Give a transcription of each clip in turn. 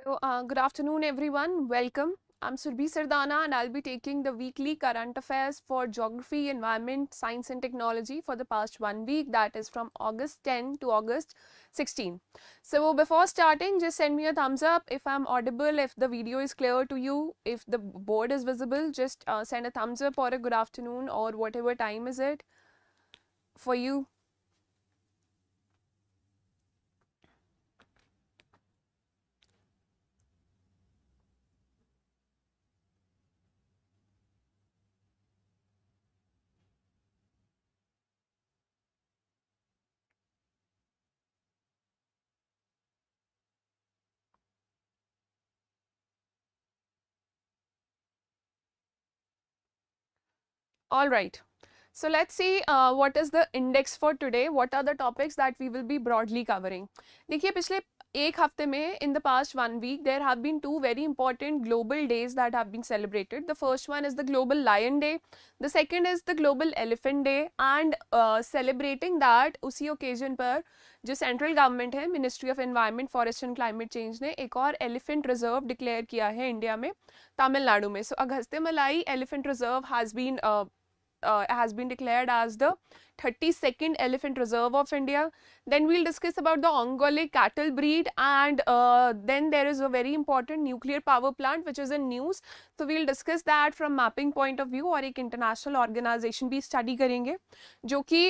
Good afternoon, everyone. Welcome. I'm Surbhi Sardana, and I'll be taking the weekly current affairs for geography, environment, science, and technology for the past 1 week, that is from August 10 to August 16. So, before starting, just send me a thumbs up if I'm audible, if the video is clear to you, if the board is visible, just send a thumbs up or a good afternoon or whatever time is it for you. All right. So let's see what is the index for today. What are the topics that we will be broadly covering? देखिए पिछले एक हफ्ते में in the past 1 week there have been two very important global days that have been celebrated. The first one is the Global Lion Day. The second is the Global Elephant Day. And celebrating that उसी occasion पर जो central government है ministry of environment forest and climate change ने एक और elephant reserve declare किया है India में तमिलनाडु में. सो अगस्त्य मलाई elephant reserve has been declared as the 32nd elephant reserve of India. Then we'll discuss about the Ongole cattle breed, and then there is a very important nuclear power plant which is in news. So we'll discuss that from mapping point of view, और एक international organization भी study करेंगे जो कि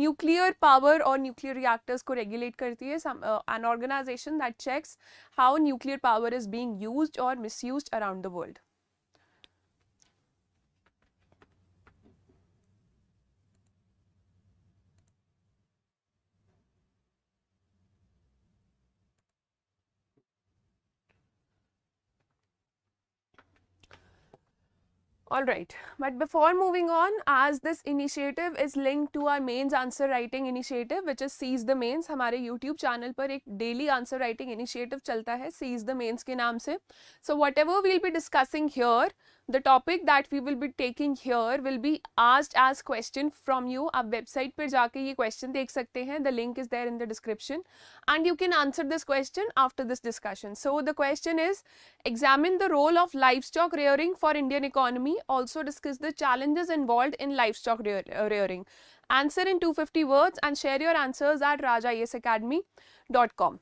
nuclear power और nuclear reactors को regulate करती है. An organization that checks how nuclear power is being used or misused around the world. Alright, but before moving on, as this initiative is linked to our mains answer writing initiative, which is Seize the Mains, हमारे YouTube channel पर एक daily answer writing initiative चलता है Seize the Mains के नाम से. So whatever we'll be discussing here, the topic that we will be taking here will be asked as question from you. आप website पर जाके ये question देख सकते हैं. The link is there in the description, and you can answer this question after this discussion. So the question is, examine the role of livestock rearing for Indian economy. Also discuss the challenges involved in livestock rearing. Answer in 250 words and share your answers at rajayesacademy.com.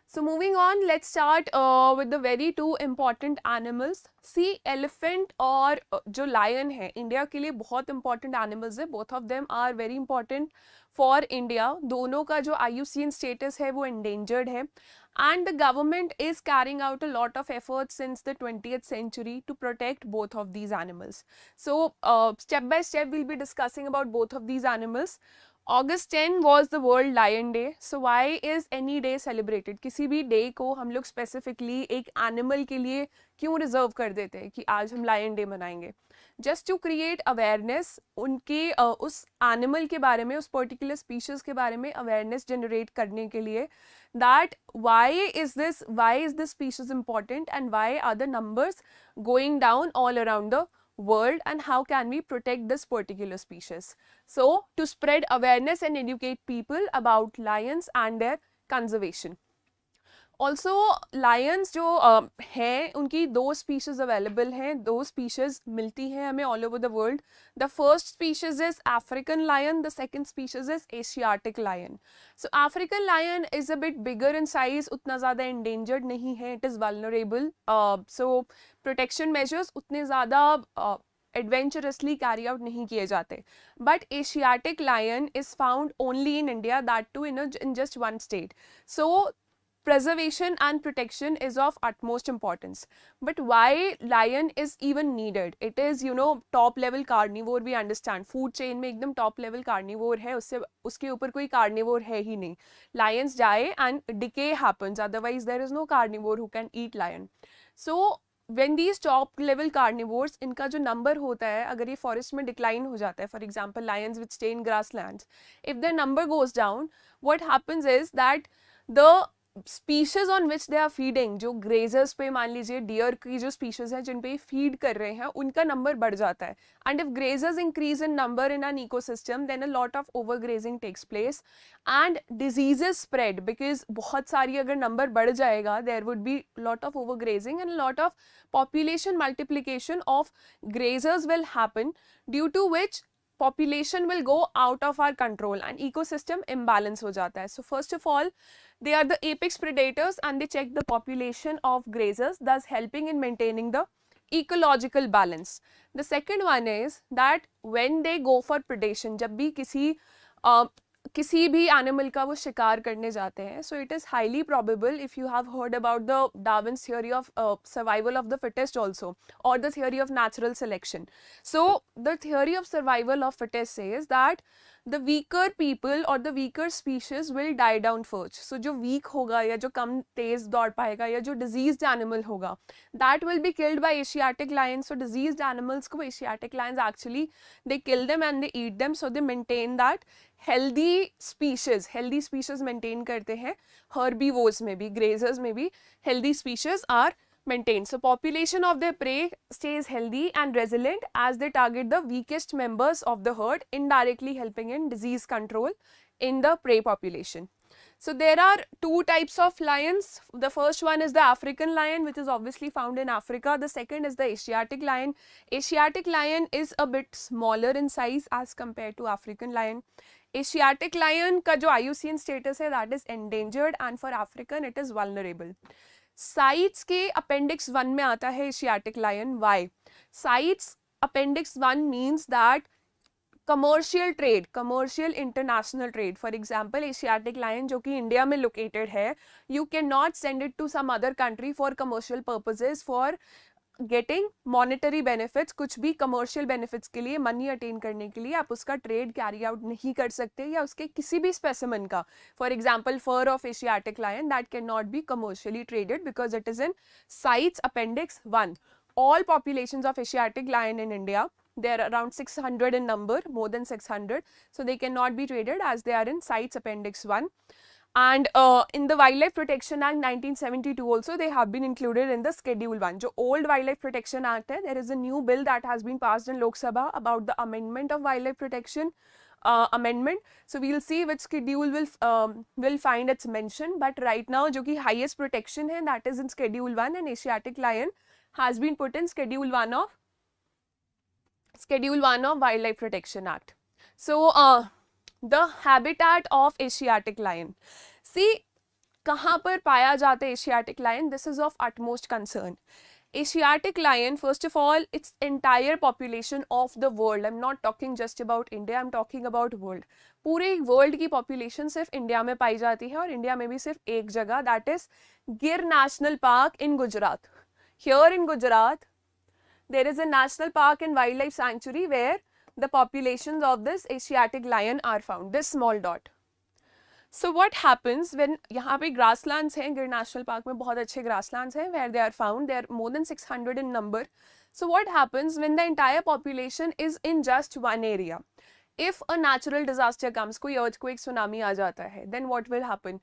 So moving on, let's start with the very two important animals. See, elephant और जो lion है India के लिए बहुत important animals है. Both of them are very important for India. दोनों का जो IUCN status है वो endangered है. And the government is carrying out a lot of efforts since the 20th century to protect both of these animals. So step by step we'll be discussing about both of these animals. August 10 was the World Lion Day. So why is any day celebrated? किसी भी day को हम लोग specifically एक animal के लिए क्यों reserve कर देते हैं कि आज हम Lion Day मनाएंगे? Just to create awareness, उनके उस animal के बारे में, उस particular species के बारे में awareness generate करने के लिए, that why is this species important and why are the numbers going down all around the world, and how can we protect this particular species? So to spread awareness and educate people about lions and their conservation. Also lions जो हैं उनकी दो species available हैं, दो species मिलती हैं हमें all over the world. The first species is African lion, the second species is Asiatic lion. So African lion is a bit bigger in size, उतना ज़्यादा endangered नहीं है, it is vulnerable. So protection measures उतने ज़्यादा adventurously carry out नहीं किए जाते. But Asiatic lion is found only in India, that too in just one state. So preservation and protection is of utmost importance. But why lion is even needed? It is, top level carnivore, we understand. Food chain में एकदम top level carnivore है, उसके ऊपर कोई carnivore है ही नहीं. Lions die and decay happens, otherwise there is no carnivore who can eat lion. So when these top level carnivores, इनका जो number होता है, अगर ये forest में decline हो जाता है, for example lions which stay in grasslands, if their number goes down, what happens is that the species on which they are feeding, जो ग्रेजर्स पे मान लीजिए डियर की जो स्पीशीज हैं जिन पे फीड कर रहे हैं उनका नंबर बढ़ जाता है. And if grazers increase in number in an ecosystem then a lot of over grazing takes place and diseases spread, because बहुत सारी अगर नंबर बढ़ जाएगा there would be lot of over grazing and lot of population multiplication of grazers will happen, due to which population will go out of our control and ecosystem imbalance हो जाता है. So first of all, they are the apex predators and they check the population of grazers, thus helping in maintaining the ecological balance. The second one is that when they go for predation, जब भी किसी भी animal का वो शिकार करने जाते हैं, so it is highly probable, if you have heard about the Darwin's theory of survival of the fittest also, और the theory of natural selection. So the theory of survival of fittest says that the weaker people or the weaker species will die down first. So जो weak होगा या जो कम तेज दौड़ पाएगा या जो diseased animal होगा, that will be killed by Asiatic lions. So diseased animals को Asiatic lions actually they kill them and they eat them, so they maintain that healthy species maintain करते हैं. Herbivores में भी, grazers में भी healthy species are maintained. So population of their prey stays healthy and resilient as they target the weakest members of the herd, indirectly helping in disease control in the prey population. So there are two types of lions. The first one is the African lion, which is obviously found in Africa. The second is the Asiatic lion. Asiatic lion is a bit smaller in size as compared to African lion. Asiatic lion का जो IUCN status है, that is endangered, and for African it is vulnerable. CITES के appendix 1 में आता है Asiatic lion. Why? CITES appendix 1 means that commercial trade, commercial international trade. For example Asiatic lion जो कि India में लोकेटेड है, you can not send it to some other country for commercial purposes, for getting monetary benefits. कुछ भी commercial benefits के लिए, money attain करने के लिए आप उसका ट्रेड कैरी आउट नहीं कर सकते, या उसके किसी भी स्पेसिमन का, for example fur of Asiatic lion, that can not be commercially traded because it is in CITES appendix 1. All populations of Asiatic lion in India, they are around 600 in number, more than 600, so they cannot be traded as they are in CITES Appendix 1. And in the Wildlife Protection Act 1972 also they have been included in the Schedule 1. जो old Wildlife Protection Act है, there is a new bill that has been passed in Lok Sabha about the amendment of Wildlife Protection amendment. So we'll see which schedule will find its mention. But right now जो कि highest protection है, that is in Schedule 1, and Asiatic lion has been put in Schedule 1 of Wildlife Protection Act. So the habitat of Asiatic lion. See, कहाँ पर पाया जाता है Asiatic lion? This is of utmost concern. Asiatic lion, first of all, its entire population of the world. I'm not talking just about India, I'm talking about world. पूरे world की population सिर्फ India में पाई जाती है, और India में भी सिर्फ एक जगह, दैट इज गिर national park in Gujarat. Here in Gujarat, there is a national park and wildlife sanctuary where the populations of this Asiatic lion are found, this small dot. So what happens when यहाँ पे grasslands हैं, गिर national park में बहुत अच्छे grasslands हैं where they are found, they are more than 600 in number. So what happens when the entire population is in just one area? If a natural disaster comes, कोई earthquake, tsunami आ जाता है, then what will happen?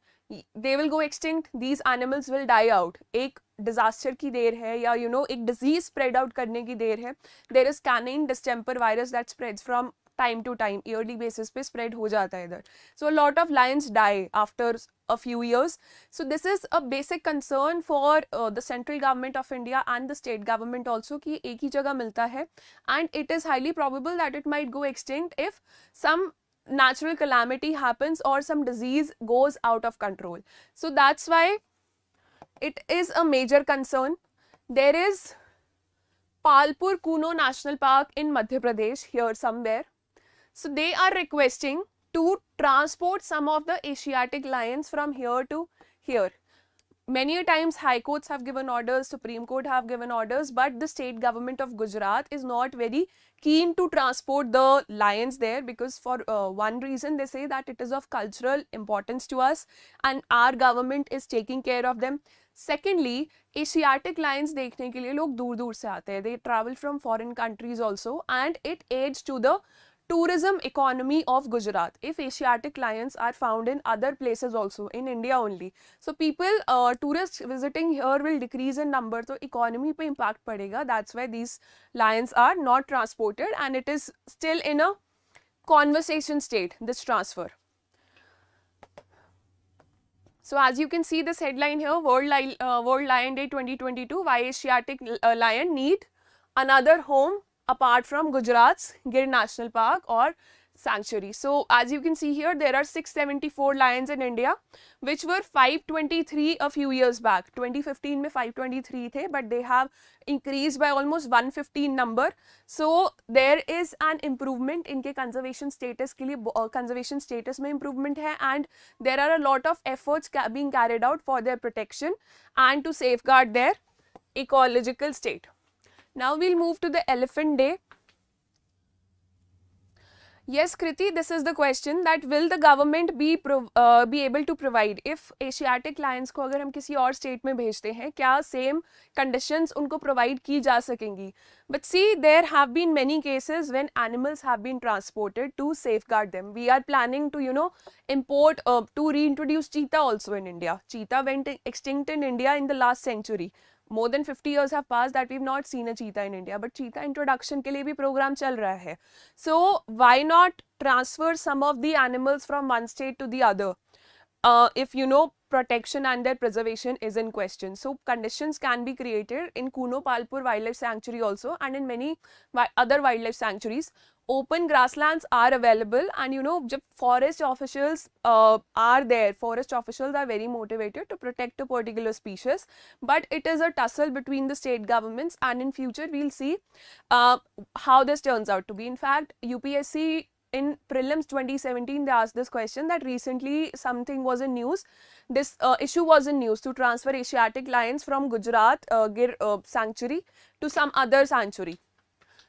They will go extinct, these animals will die out. एक disaster की देर है, या एक disease spread out करने की देर है. There is canine distemper virus that spreads from time to time, yearly basis पे spread हो जाता है इधर. So a lot of lions die after a few years. So this is a basic concern for the central government of India and the state government also, कि एक ही जगह मिलता है, and it is highly probable that it might go extinct if some natural calamity happens or some disease goes out of control. So that's why it is a major concern. There is Palpur Kuno National Park in Madhya Pradesh, here somewhere. So they are requesting to transport some of the Asiatic lions from here to here. Many times High Courts have given orders, Supreme Court have given orders, but the state government of Gujarat is not very keen to transport the lions there, because for one reason they say that it is of cultural importance to us and our government is taking care of them. Secondly, Asiatic lions देखने के लिए लोग दूर दूर से आते हैं. They travel from foreign countries also, and it aids to the tourism economy of Gujarat if Asiatic lions are found in other places also, in India only. So people, tourists visiting here will decrease in number, so economy पे impact पड़ेगा. That's why these lions are not transported and it is still in a conversation state, this transfer. So as you can see this headline here, World Lion Day 2022, why Asiatic lion need another home apart from Gujarat's Gir National Park or sanctuary. So as you can see here, there are 674 lions in India, which were 523 a few years back. 2015 में 523 थे, but they have increased by almost 115 number. So there is an improvement इनके conservation status के लिए, conservation status में improvement है, and there are a lot of efforts being carried out for their protection and to safeguard their ecological state. Now we'll move to the Elephant Day. Yes, Kriti, this is the question that will the government be able to provide if Asiatic lions को अगर हम किसी और state में भेजते हैं, क्या same conditions उनको provide की जा सकेंगी? But see, there have been many cases when animals have been transported to safeguard them. We are planning to, import, to reintroduce cheetah also in India. Cheetah went extinct in India in the last century. More than 50 years have passed that we've not seen a cheetah in India, but cheetah introduction के लिए भी program चल रहा है. So why not transfer some of the animals from one state to the other? If protection and their preservation is in question. So conditions can be created in Kuno Palpur Wildlife Sanctuary also and in many other wildlife sanctuaries. Open grasslands are available and जब forest officials are there, forest officials are very motivated to protect a particular species, but it is a tussle between the state governments and in future we'll see how this turns out to be. In fact, UPSC in prelims 2017 they asked this question that recently something was in news, this issue was in news to transfer Asiatic lions from Gujarat Gir sanctuary to some other sanctuary.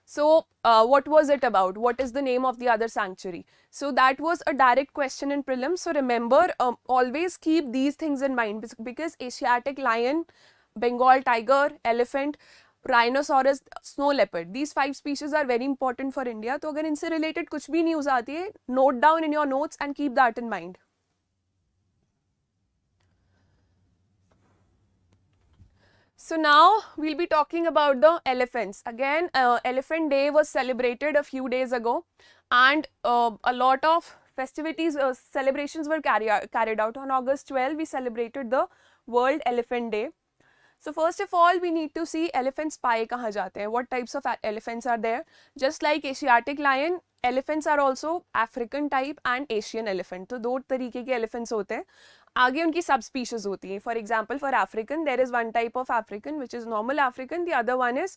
So what was it about? What is the name of the other sanctuary? So that was a direct question in prelims. So remember, always keep these things in mind because Asiatic lion, Bengal tiger, elephant, rhinoceros, snow leopard, these 5 species are very important for India. तो अगर इनसे related कुछ भी news आती है, note down in your notes and keep that in mind. So now we'll be talking about the elephants. Again, Elephant Day was celebrated a few days ago and a lot of festivities, celebrations were carried out. On August 12, we celebrated the World Elephant Day. So first of all, we need to see elephants पाए कहाँ जाते हैं, what types of elephants are there. Just like Asiatic lion, elephants are also African type and Asian elephant. तो 2 तरीके के elephants होते हैं. आगे उनकी subspecies होती हैं. For example, for African, there is one type of African which is normal African. The other one is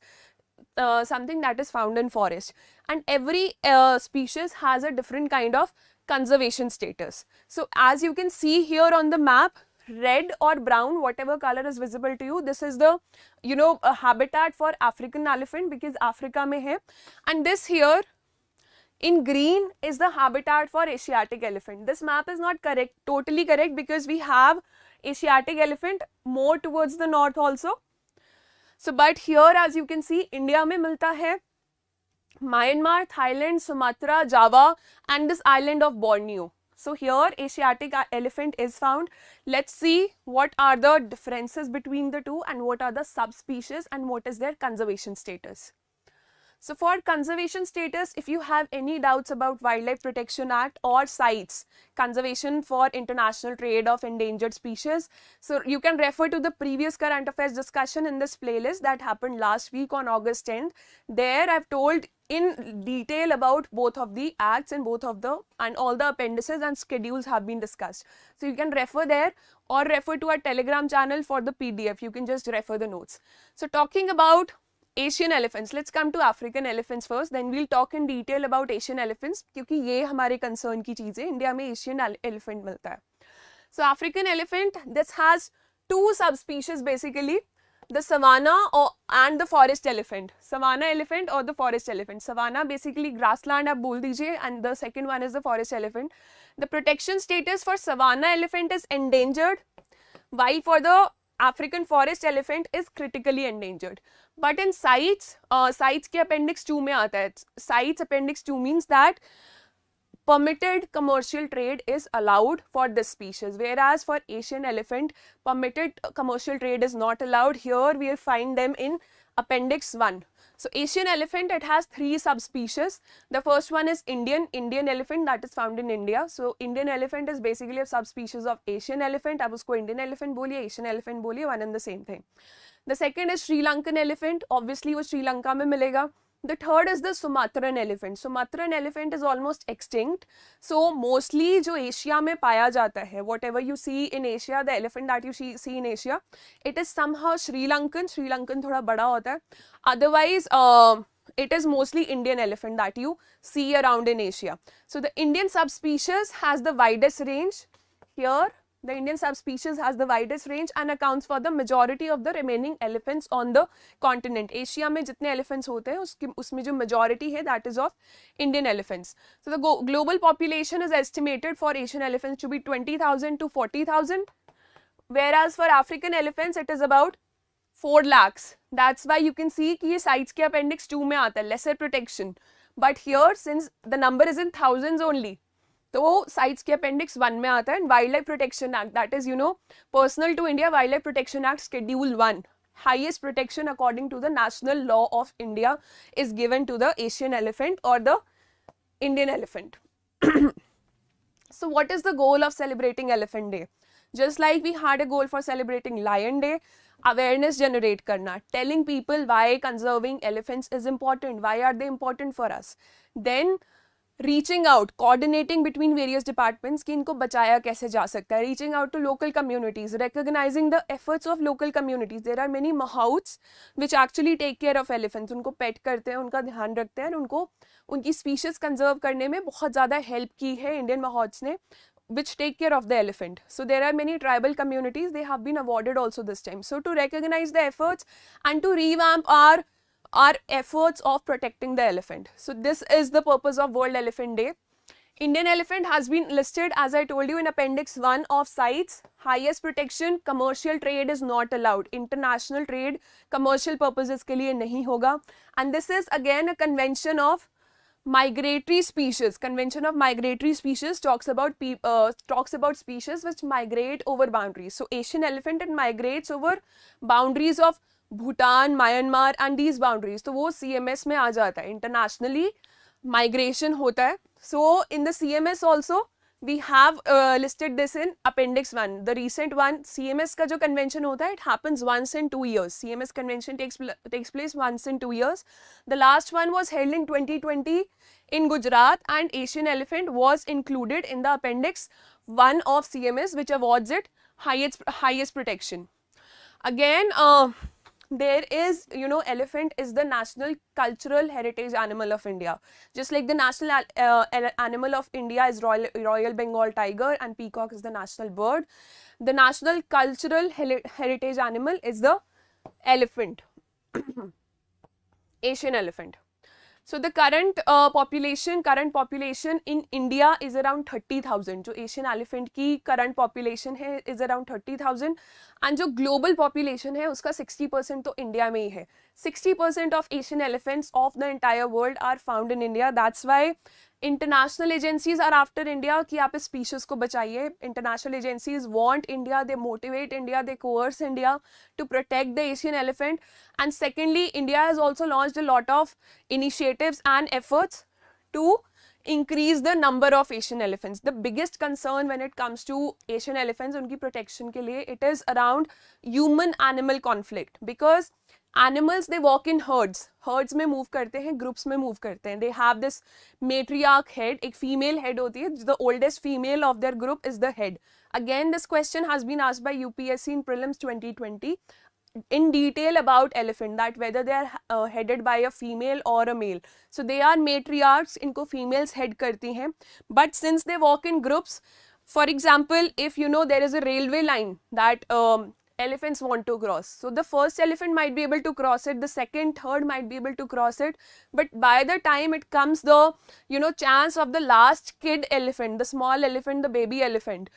something that is found in forest. And every species has a different kind of conservation status. So as you can see here on the map, red or brown, whatever color is visible to you, this is the a habitat for African elephant because Africa में है, and this here in green is the habitat for Asiatic elephant. This map is not correct, totally correct, because we have Asiatic elephant more towards the north also. So but here as you can see, India में मिलता है Myanmar, Thailand, Sumatra, Java and this island of Borneo. So here Asiatic elephant is found. Let's see what are the differences between the two and what are the subspecies and what is their conservation status. So for conservation status, if you have any doubts about Wildlife Protection Act or CITES, Conservation for International Trade of Endangered Species, so you can refer to the previous current affairs discussion in this playlist that happened last week on August 10th. There I've told in detail about both of the acts and and all the appendices and schedules have been discussed. So you can refer there or refer to our Telegram channel for the PDF. You can just refer the notes. So talking about Asian elephants, let's come to African elephants first, then we'll talk in detail about Asian elephants क्योंकि ये हमारे concern की चीज़ है. India में Asian elephant मिलता है. So African elephant, this has 2 subspecies basically, the savanna and the forest elephant. Savanna elephant or the forest elephant. Savanna basically grassland आप बोल दीजिए, and the second one is the forest elephant. The protection status for savanna elephant is endangered, while for the African forest elephant is critically endangered. But in CITES, CITES के appendix 2 में आता है. CITES appendix 2 means that permitted commercial trade is allowed for this species, whereas for Asian elephant, permitted commercial trade is not allowed. Here we find them in appendix 1. So Asian elephant, it has 3 subspecies. The first one is Indian elephant, that is found in India. So Indian elephant is basically a subspecies of Asian elephant. अब उसको Indian elephant बोलिए, Asian elephant बोलिए, one and the same thing. The second is Sri Lankan elephant. Obviously वो Sri Lanka में मिलेगा. The third is the Sumatran elephant. Sumatran elephant is almost extinct. So mostly जो Asia में पाया जाता है, whatever you see in Asia, the elephant that you see in Asia, it is somehow Sri Lankan. Sri Lankan थोड़ा बड़ा होता है. Otherwise, it is mostly Indian elephant that you see around in Asia. So the Indian subspecies has the widest range here. The Indian subspecies has the widest range and accounts for the majority of the remaining elephants on the continent. Asia में जितने elephants होते हैं उसमें जो majority है that is of Indian elephants. So the global population is estimated for Asian elephants to be 20,000 to 40,000, whereas for African elephants it is about 4 lakhs. That's why you can see कि ये CITES के appendix 2 में आता है, lesser protection. But here since the number is in thousands only, तो CITES के appendix 1 में आता है. Wildlife protection act, that is personal to India wildlife protection act schedule 1, highest protection according to the national law of India is given to the Asian elephant और the Indian elephant. So what is the goal of celebrating Elephant Day? Just like we had a goal for celebrating Lion Day, awareness generate karna, telling people why conserving elephants is important, why are they important for us. Then reaching out, coordinating between various departments कि इनको बचाया कैसे जा सकता है. Reaching out to local communities, recognizing the efforts of local communities. There are many mahouts which actually take care of elephants. उनको pet करते हैं, उनका ध्यान रखते हैं और उनको उनकी species conserve करने में बहुत ज़्यादा help की है Indian mahouts ने, which take care of the elephant. So there are many tribal communities, they have been awarded also this time. So to recognize the efforts and to revamp our efforts of protecting the elephant. So this is the purpose of World Elephant Day. Indian elephant has been listed, as I told you, in appendix 1 of CITES. Highest protection, commercial trade is not allowed. International trade commercial purposes के लिए नहीं होगा. And this is again a convention of migratory species. Convention of migratory species talks about species which migrate over boundaries. So Asian elephant, it migrates over boundaries of Bhutan, Myanmar and these boundaries. तो वो CMS में आ जाता है. Internationally migration होता है. So in the CMS also we have listed this in appendix 1. The recent one, CMS का जो convention होता है, it happens once in 2 years. CMS convention takes place once in 2 years. The last one was held in 2020 in Gujarat, and Asian elephant was included in the appendix 1 of CMS, which awards it highest protection. Again, there is, elephant is the national cultural heritage animal of India. Just like the national animal of India is Royal Bengal tiger and peacock is the national bird, the national cultural heritage animal is the elephant, Asian elephant. So the current population in India is around 30,000. जो Asian elephant की current population है is around 30,000, and जो global population है उसका 60% तो India में ही है. 60% of Asian elephants of the entire world are found in India. That's why international agencies are after India कि आप इस species को बचाइए. International agencies want India, they motivate India, they coerce India to protect the Asian elephant. And secondly, India has also launched a lot of initiatives and efforts to increase the number of Asian elephants. The biggest concern when it comes to Asian elephants, उनकी protection के लिए, it is around human-animal conflict, because animals, they walk in herds में move करते हैं, groups में move करते हैं. They have this matriarch head, एक female head होती है, the oldest female of their group is the head. Again, this question has been asked by UPSC in prelims 2020 in detail about elephant, that whether they are headed by a female or a male. So they are matriarchs, इनको females head करती हैं, but since they walk in groups, for example, if there is a railway line that elephants want to cross, so the first elephant might be able to cross it, the second, third might be able to cross it, but by the time it comes the chance of the last kid elephant, the small elephant, the baby elephant,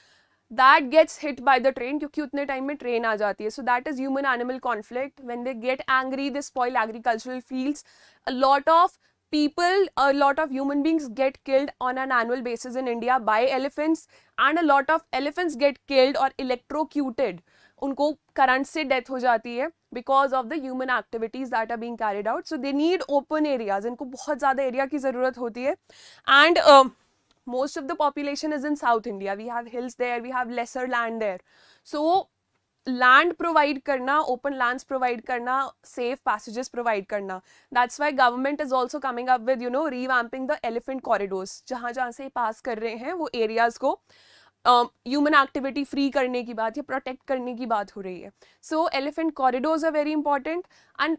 that gets hit by the train क्योंकि उतने time में train आ जाती है. So that is human animal conflict. When they get angry, they spoil agricultural fields. A lot of people, a lot of human beings get killed on an annual basis in India by elephants, and a lot of elephants get killed or electrocuted. उनको current से death हो जाती है because of the human activities that are being carried out. So they need open areas. इनको बहुत ज़्यादा area की ज़रूरत होती है. And most of the population is in South India. We have hills there, we have lesser land there. So land provide karna, open lands provide karna, safe passages provide karna. That's why government is also coming up with, you know, revamping the elephant corridors. जहाँ जहाँ से pass कर रहे हैं वो areas को human activity free करने की बात या प्रोटेक्ट करने की बात हो रही है. So elephant corridors are very important. And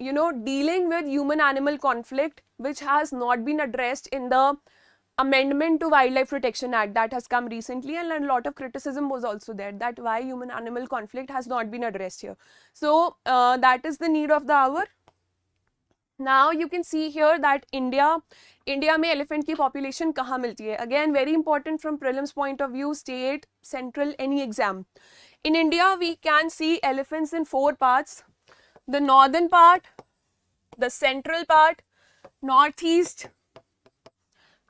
you know, dealing with human animal conflict which has not been addressed in the amendment to Wildlife Protection Act that has come recently, and a lot of criticism was also there that why human animal conflict has not been addressed here. So that is the need of the hour. Now you can see here that India में elephant की population कहाँ मिलती है. Again very important from prelims point of view, state, central, any exam. In India we can see elephants in 4 parts: the northern part, the central part, northeast,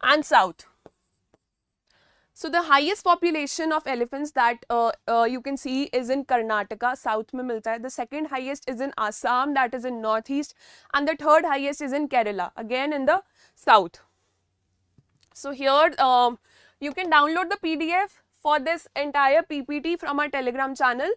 and south. So the highest population of elephants that you can see is in Karnataka, south में मिलता है. The second highest is in Assam, that is in northeast, and the third highest is in Kerala, again in the south. So here you can download the PDF for this entire PPT from our Telegram channel,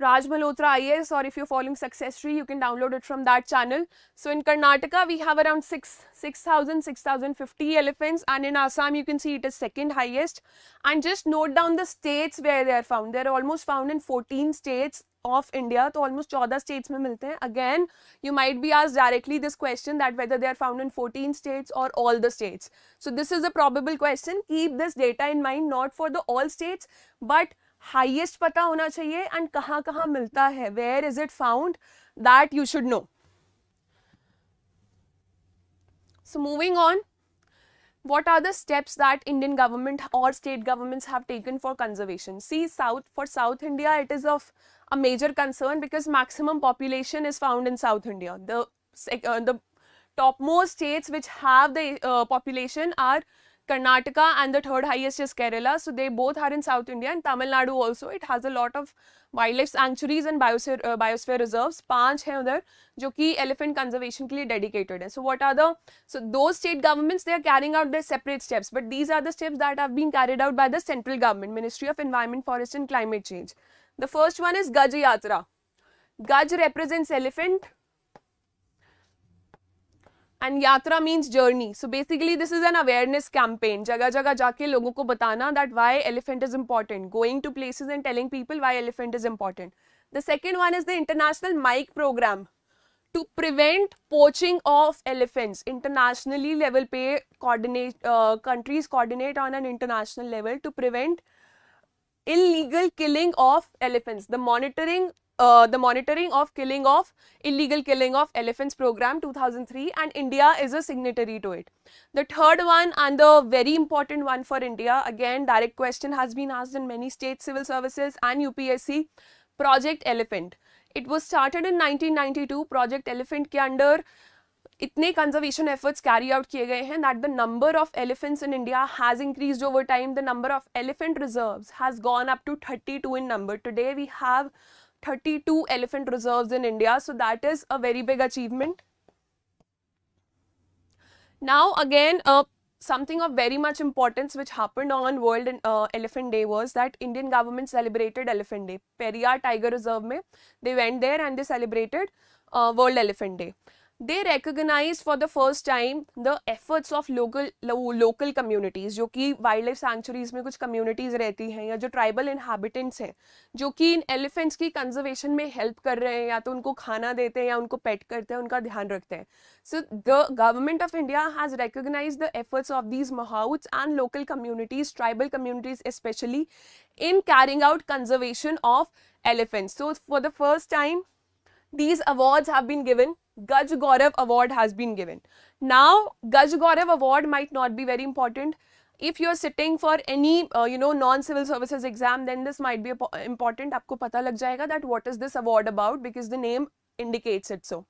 Raj Malhotra IAS, or if you're following Success Tree, you can download it from that channel. So in Karnataka, we have around 6,050 elephants, and in Assam, you can see it is second highest. And just note down the states where they are found. They are almost found in 14 states of India, so almost 14 states में मिलते हैं. Again, you might be asked directly this question that whether they are found in 14 states or all the states. So this is a probable question. Keep this data in mind, not for the all states, but highest पता होना चाहिए and कहाँ कहाँ मिलता है, where is it found, that you should know. So moving on, what are the steps that Indian government or state governments have taken for conservation? See, for South India, it is of a major concern because maximum population is found in South India. The topmost states which have the population are Karnataka, and the third highest is Kerala. So they both are in South India, and Tamil Nadu also. It has a lot of wildlife sanctuaries and biosphere reserves. 5 हैं उधर जो कि elephant conservation के लिए dedicated है. So what are so those state governments, they are carrying out their separate steps, but these are the steps that have been carried out by the central government, Ministry of Environment, Forest and Climate Change. The first one is Gaj Yatra. Gaj represents elephant, and Yatra means journey. So basically this is an awareness campaign. जगह जगह जाके लोगों को बताना that why elephant is important. Going to places and telling people why elephant is important. The second one is the International Mike Program to prevent poaching of elephants. Internationally level पे countries coordinate on an international level to prevent illegal killing of elephants. The monitoring of illegal killing of elephants program 2003, and India is a signatory to it. The third one, and the very important one for India, again direct question has been asked in many state civil services and UPSC, Project Elephant. It was started in 1992. Project Elephant के under इतने conservation efforts carry out किए गए हैं that the number of elephants in India has increased over time. The number of elephant reserves has gone up to 32 in number. Today we have 32 elephant reserves in India, so that is a very big achievement. Now again, something of very much importance which happened on World Elephant Day was that Indian government celebrated Elephant Day. Periyar Tiger Reserve में they went there and they celebrated World Elephant Day. They recognized for the first time the efforts of local communities, जो कि wildlife sanctuaries में कुछ communities रहती हैं या जो tribal inhabitants हैं जो कि इन elephants की conservation में help कर रहे हैं, या तो उनको खाना देते हैं या उनको pet करते हैं, उनका ध्यान रखते हैं. So the government of India has recognized the efforts of these mahouts and local communities, tribal communities especially, in carrying out conservation of elephants. So for the first time, these awards have been given. Gaj Gaurav Award has been given. Now, Gaj Gaurav Award might not be very important. if you're sitting for any non-civil services exam, then this might be important. आपको पता लग जाएगा that what is this award about, because the name indicates it so.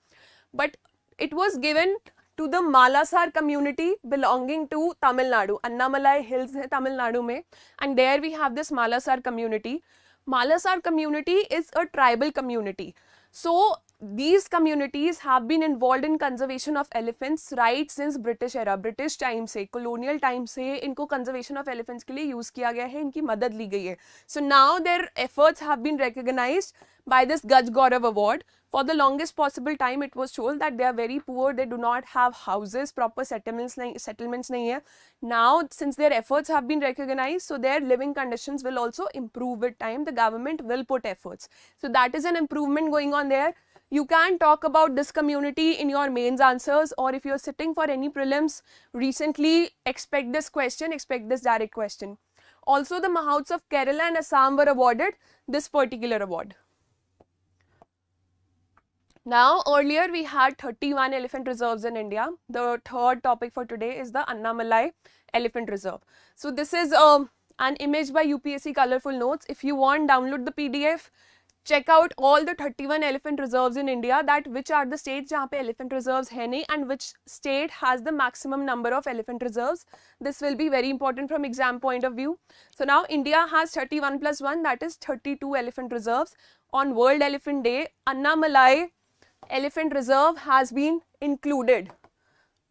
But it was given to the Malasar community belonging to Tamil Nadu. Annamalai Hills है Tamil Nadu में, and there we have this Malasar community. Malasar community is a tribal community. So these communities have been involved in conservation of elephants right since British era. British time से, colonial time से इनको conservation of elephants के लिए use किया गया है, इनकी मदद ली गई है. So now their efforts have been recognized by this Gaj Gaurav award. For the longest possible time it was told that they are very poor, they do not have houses, proper settlements नहीं है. Now since their efforts have been recognized, so their living conditions will also improve with time. The government will put efforts. So that is an improvement going on there. You can talk about this community in your mains answers, or if you're sitting for any prelims recently, expect this question, expect this direct question. Also the Mahouts of Kerala and Assam were awarded this particular award. Now earlier we had 31 elephant reserves in India. The third topic for today is the Annamalai Elephant Reserve. So this is an image by UPSC Colorful Notes. If you want, download the PDF. Check out all the 31 elephant reserves in India, that which are the states जहाँ पे elephant reserves है नहीं, and which state has the maximum number of elephant reserves. This will be very important from exam point of view. So now India has 31 plus 1, that is 32 elephant reserves. On World Elephant Day, Annamalai Elephant Reserve has been included.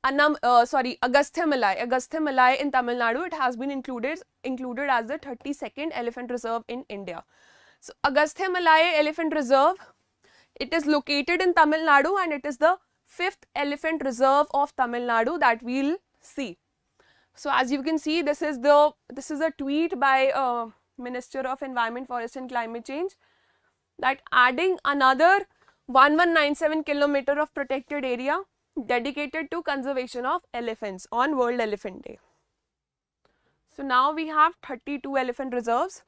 Agastya Malai in Tamil Nadu, it has been included as the 32nd elephant reserve in India. So Agastya Malai Elephant Reserve, it is located in Tamil Nadu, and it is the 5th elephant reserve of Tamil Nadu that we'll see. So as you can see, this is a tweet by Minister of Environment, Forest and Climate Change, that adding another 1197 kilometer of protected area dedicated to conservation of elephants on World Elephant Day. So now we have 32 elephant reserves.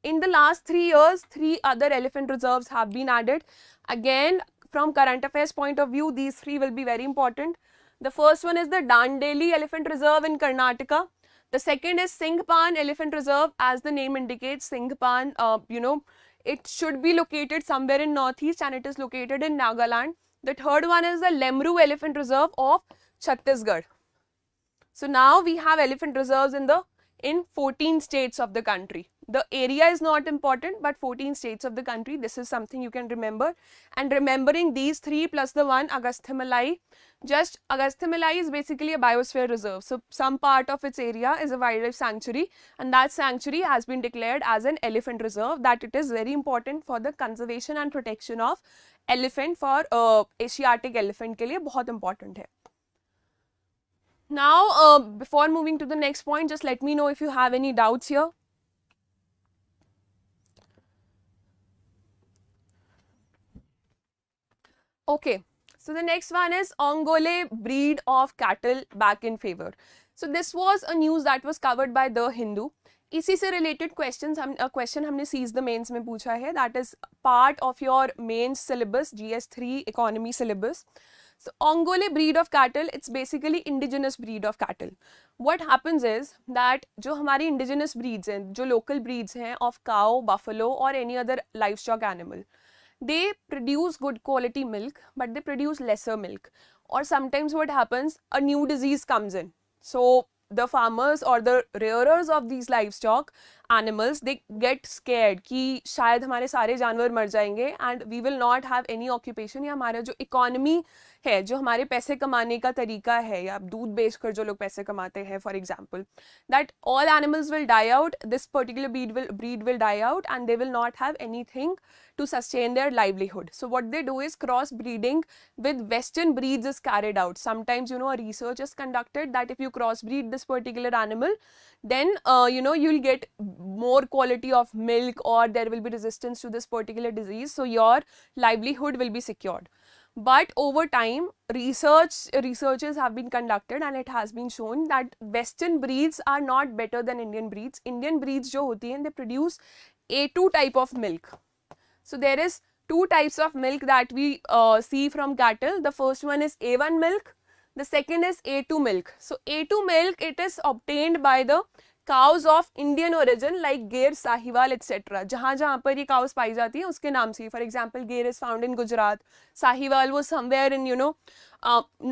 In the last 3 years, 3 other elephant reserves have been added. Again, from current affairs point of view, these 3 will be very important. The first one is the Dandeli Elephant Reserve in Karnataka. The second is Singpan Elephant Reserve. As the name indicates, Singpan, it should be located somewhere in northeast, and it is located in Nagaland. The third one is the Lemru Elephant Reserve of Chhattisgarh. So now we have elephant reserves in 14 states of the country. The area is not important, but 14 states of the country, this is something you can remember. And remembering these 3 plus the 1, Agastya Malai, Agastya Malai is basically a biosphere reserve. So some part of its area is a wildlife sanctuary, and that sanctuary has been declared as an elephant reserve, that it is very important for the conservation and protection of elephant, for Asiatic elephant के लिए बहुत important है. Now before moving to the next point, just let me know if you have any doubts here. Okay, so the next one is Ongole breed of cattle back in favor. So this was a news that was covered by The Hindu. इसी से related question हमने Seize the Mains में पूछा है, that is part of your mains syllabus, GS3 economy syllabus. So Ongole breed of cattle, it's basically indigenous breed of cattle. What happens is that जो हमारी indigenous breeds हैं, जो local breeds हैं of cow, buffalo or any other livestock animal, they produce good quality milk, but they produce lesser milk. Or sometimes what happens, a new disease comes in. So the farmers or the rearers of these livestock animals, they get scared कि शायद हमारे सारे जानवर मर जाएंगे, and we will not have any occupation, या हमारा जो economy है, जो हमारे पैसे कमाने का तरीका है, या दूध बेचकर जो लोग पैसे कमाते हैं, for example, that all animals will die out, this particular breed will die out, and they will not have anything to sustain their livelihood. So what they do is cross breeding with western breeds is carried out. Sometimes a research is conducted that if you crossbreed this particular animal, then you'll get more quality of milk, or there will be resistance to this particular disease, so your livelihood will be secured. But over time, researches have been conducted, and it has been shown that western breeds are not better than Indian breeds. Indian breeds जो होती हैं, they produce A2 type of milk. So there is 2 types of milk that we see from cattle. The first one is A1 milk, The second is A2 milk. So A2 milk, it is obtained by the cows of Indian origin like Gir, Sahiwal, etc. जहाँ जहाँ पर ये cows पाई जाती हैं उसके नाम से. For example, Gir is found in Gujarat. Sahiwal was somewhere in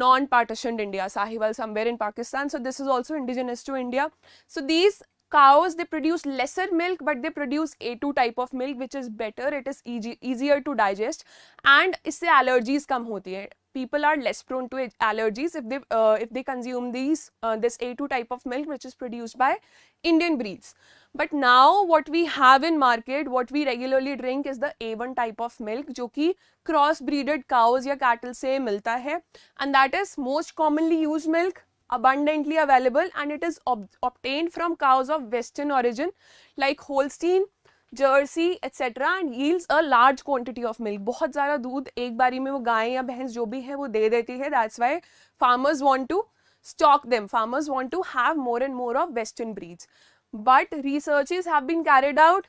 non-partitioned India. Sahiwal somewhere in Pakistan. So this is also indigenous to India. So these cows, they produce lesser milk, but they produce A2 type of milk, which is better. It is easier to digest, and इससे allergies कम होती है. People are less prone to allergies if they consume this A2 type of milk, which is produced by Indian breeds. But now what we have in market, what we regularly drink is the A1 type of milk, जो कि cross breeded cows या cattle से मिलता है, and that is most commonly used milk, abundantly available, and it is obtained from cows of western origin like Holstein, Jersey, etc. and yields a large quantity of milk. बहुत ज़्यादा दूध एक बारी में वो गाय या भैंस जो भी है वो दे देती है. That's why farmers want to stock them. Farmers want to have more and more of western breeds. But researches have been carried out.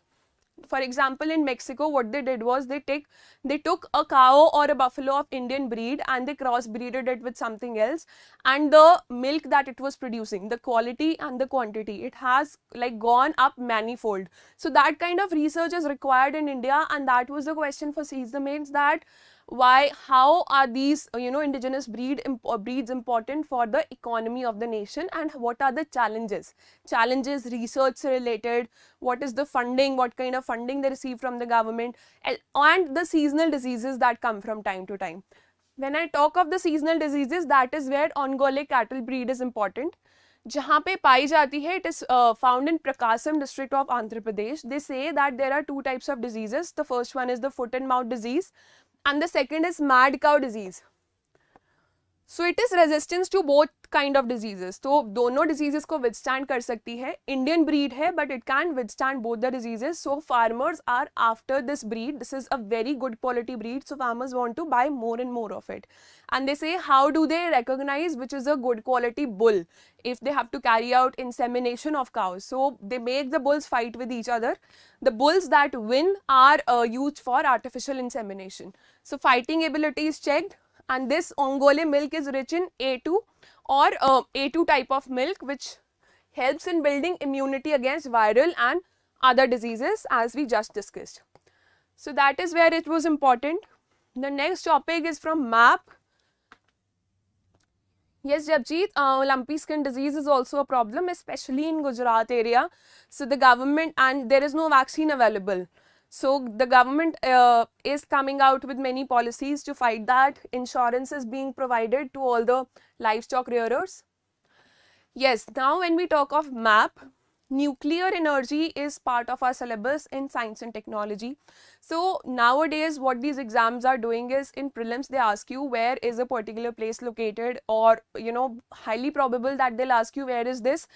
For example, in Mexico, what they did was they took a cow or a buffalo of Indian breed and they crossbreeded it with something else, and the milk that it was producing, the quality and the quantity, it has like gone up manifold. So that kind of research is required in India, and that was the question for Seize the Mains, that how are these indigenous breeds important for the economy of the nation, and what are the challenges research related, what is the funding, what kind of funding they receive from the government, and the seasonal diseases that come from time to time. When I talk of the seasonal diseases, that is where Ongole cattle breed is important. जहाँ पे पाई जाती है, it is found in Prakasam district of Andhra Pradesh. They say that there are two types of diseases. The first one is the foot and mouth disease, and the second is mad cow disease. So it is resistance to both kind of diseases. तो दोनों diseases को withstand कर सकती है. Indian breed है, but it can withstand both the diseases. So farmers are after this breed. This is a very good quality breed. So farmers want to buy more and more of it. And they say, how do they recognize which is a good quality bull if they have to carry out insemination of cows? So they make the bulls fight with each other. The bulls that win are used for artificial insemination. So fighting ability is checked. And this Ongole milk is rich in A2 or A2 type of milk, which helps in building immunity against viral and other diseases, as we just discussed. So that is where it was important. The next topic is from MAP. Yes, Japjit, lumpy skin disease is also a problem, especially in Gujarat area. So the government, and there is no vaccine available. So the government is coming out with many policies to fight that. Insurance is being provided to all the livestock rearers. Yes, now when we talk of MAP, nuclear energy is part of our syllabus in science and technology. So nowadays what these exams are doing is, in prelims they ask you where is a particular place located, or highly probable that they'll ask you where is this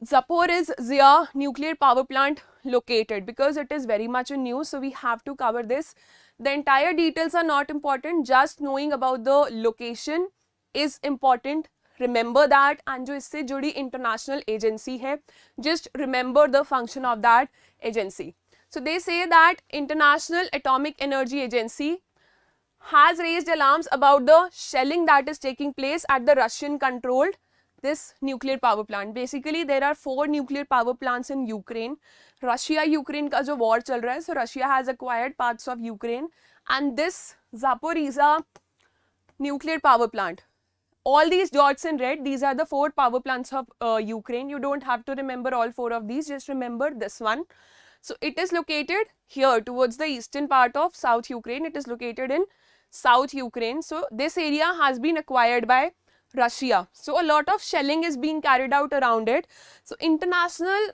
Zaporizhzhia nuclear power plant located, because it is very much in news, so we have to cover this. The entire details are not important, just knowing about the location is important. Remember that, and जो इससे जुड़ी international agency है, just remember the function of that agency. So they say that International Atomic Energy Agency has raised alarms about the shelling that is taking place at the Russian controlled this nuclear power plant. Basically there are 4 nuclear power plants in Ukraine. Russia-Ukraine का जो war चल रहा है, so Russia has acquired parts of Ukraine, and this Zaporizhzhia nuclear power plant, all these dots in red, these are the 4 power plants of Ukraine. You don't have to remember all 4 of these, just remember this one. So it is located here towards the eastern part of South Ukraine. It is located in South Ukraine. So this area has been acquired by Russia. So a lot of shelling is being carried out around it. So International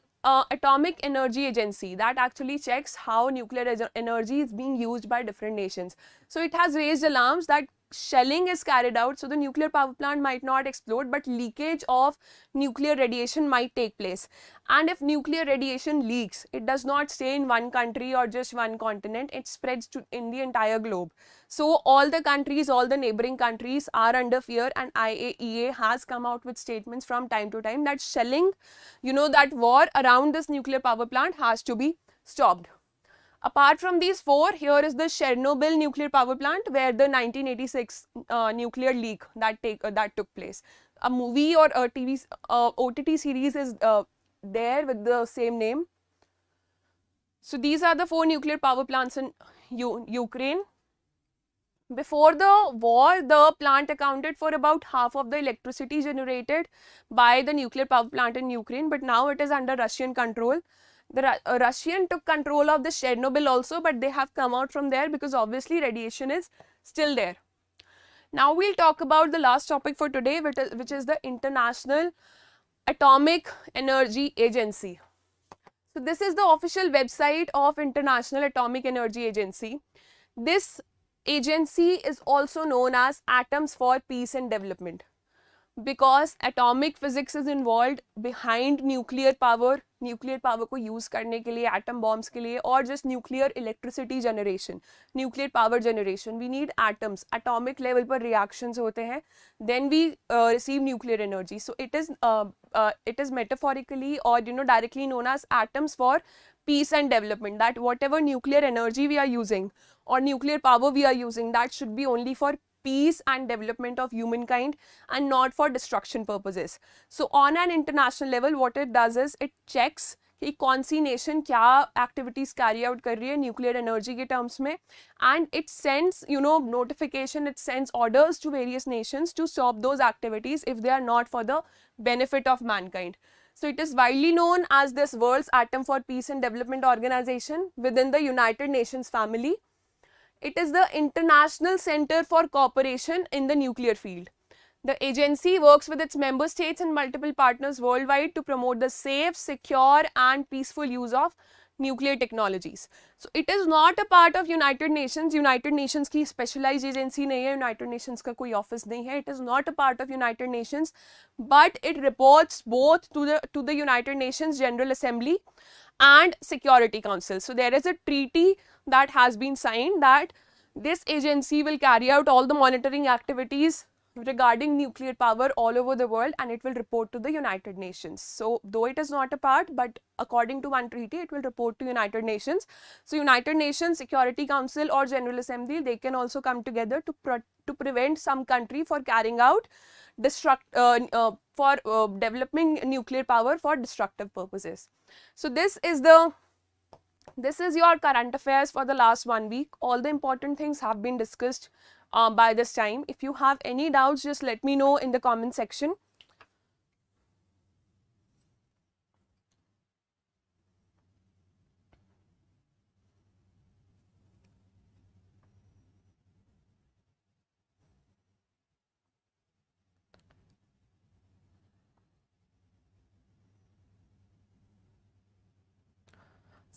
Atomic Energy Agency, that actually checks how nuclear energy is being used by different nations. So it has raised alarms that shelling is carried out, so the nuclear power plant might not explode, but leakage of nuclear radiation might take place. And if nuclear radiation leaks, it does not stay in one country or just one continent, it spreads in the entire globe. So all the countries, all the neighboring countries are under fear, and IAEA has come out with statements from time to time that shelling, that war around this nuclear power plant has to be stopped. Apart from these four, here is the Chernobyl nuclear power plant where the 1986 nuclear leak that took place. A movie or a TV OTT series is there with the same name. So these are the four nuclear power plants in Ukraine. Before the war, the plant accounted for about half of the electricity generated by the nuclear power plant in Ukraine, but now it is under Russian control. The Russian took control of the Chernobyl also, but they have come out from there because obviously radiation is still there. Now we'll talk about the last topic for today, which is the International Atomic Energy Agency. So this is the official website of International Atomic Energy Agency. This agency is also known as Atoms for Peace and Development because atomic physics is involved behind nuclear power को use करने के लिए, atom bombs के लिए, or just nuclear electricity generation, nuclear power generation. We need atoms, atomic level पर reactions होते हैं, then we receive nuclear energy. So it is metaphorically or directly known as atoms for peace and development, that whatever nuclear energy we are using or nuclear power we are using, that should be only for peace and development of humankind and not for destruction purposes. So on an international level, what it does is it checks कि कौन सी nation क्या activities carry out कर रही है nuclear energy के terms में, and it sends notification, it sends orders to various nations to stop those activities if they are not for the benefit of mankind. So it is widely known as this World's Atom for Peace and Development Organization within the United Nations family. It is the international center for cooperation in the nuclear field. The agency works with its member states and multiple partners worldwide to promote the safe, secure and peaceful use of nuclear technologies. So it is not a part of United Nations. United Nations की specialized agency नहीं है, United Nations का कोई office नहीं है. It is not a part of United Nations, but it reports both to the United Nations General Assembly and Security Council. So there is a treaty that has been signed that this agency will carry out all the monitoring activities regarding nuclear power all over the world, and it will report to the United Nations. So though it is not a part, but according to one treaty, it will report to United Nations. So United Nations Security Council or General Assembly, they can also come together to prevent some country for carrying out developing nuclear power for destructive purposes. So this is your current affairs for the last 1 week. All the important things have been discussed by this time. If you have any doubts, just let me know in the comment section.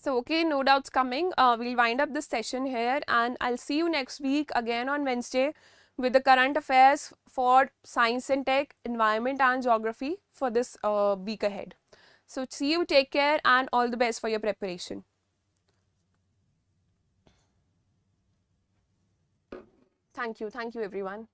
So okay, no doubts coming. We'll wind up this session here, and I'll see you next week again on Wednesday with the current affairs for science and tech, environment and geography for this week ahead. So see you, take care and all the best for your preparation. Thank you everyone.